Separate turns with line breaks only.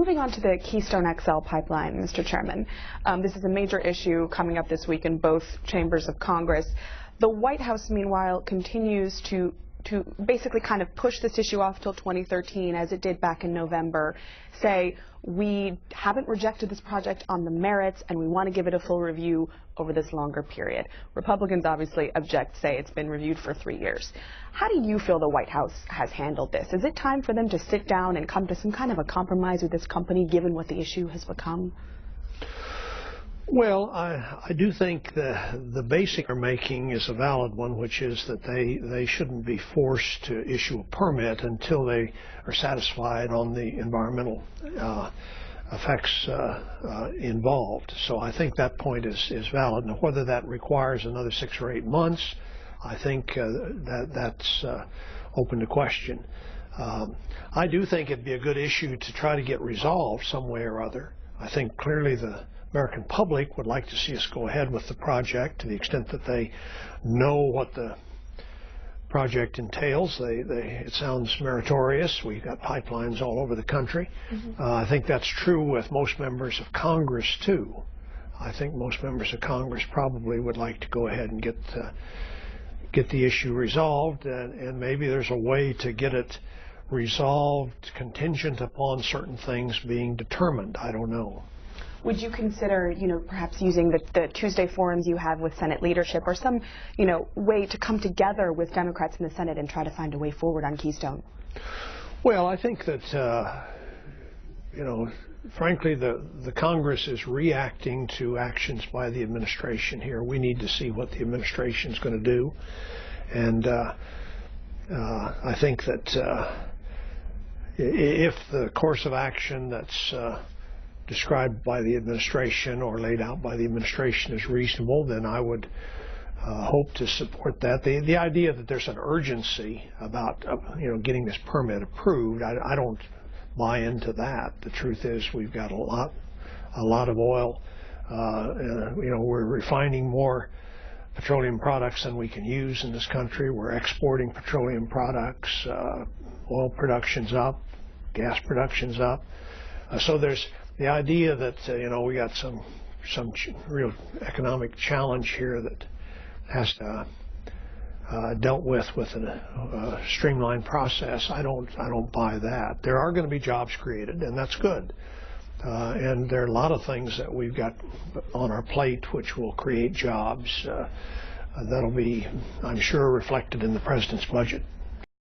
moving on to the Keystone XL pipeline, Mr. Chairman. This is a major issue coming up this week in both chambers of Congress. The White House, meanwhile, continues to basically kind of push this issue off till 2013, as it did back in November, say, we haven't rejected this project on the merits and we want to give it a full review over this longer period. Republicans obviously object, say it's been reviewed for 3 years. How do you feel the White House has handled this? Is it time for them to sit down and come to some kind of a compromise with this company, given what the issue has become?
Well, I do think the basic they're making is a valid one, which is that they shouldn't be forced to issue a permit until they are satisfied on the environmental effects involved. So I think that point is valid. Now, whether that requires another 6 or 8 months, I think that's open to question. I do think it'd be a good issue to try to get resolved some way or other. I think clearly the American public would like to see us go ahead with the project to the extent that they know what the project entails. It sounds meritorious. We've got pipelines all over the country. I think that's true with most members of Congress, too. I think most members of Congress probably would like to go ahead and get the issue resolved, and maybe there's a way to get it resolved contingent upon certain things being determined. I don't know.
Would you consider, perhaps using the Tuesday forums you have with Senate leadership, or some, way to come together with Democrats in the Senate and try to find a way forward on Keystone?
Well, I think that, frankly, the Congress is reacting to actions by the administration here. We need to see what the administration is going to do. And I think that if the course of action that's described by the administration or laid out by the administration is reasonable, then I would hope to support that. The idea that there's an urgency about getting this permit approved, I don't buy into that. The truth is we've got a lot of oil. We're refining more petroleum products than we can use in this country. We're exporting petroleum products. Oil production's up, gas production's up. So there's the idea that we got some real economic challenge here that has to dealt with a streamlined process. I don't buy that. There are going to be jobs created, and that's good. And there are a lot of things that we've got on our plate which will create jobs. That'll be, I'm sure, reflected in the President's budget.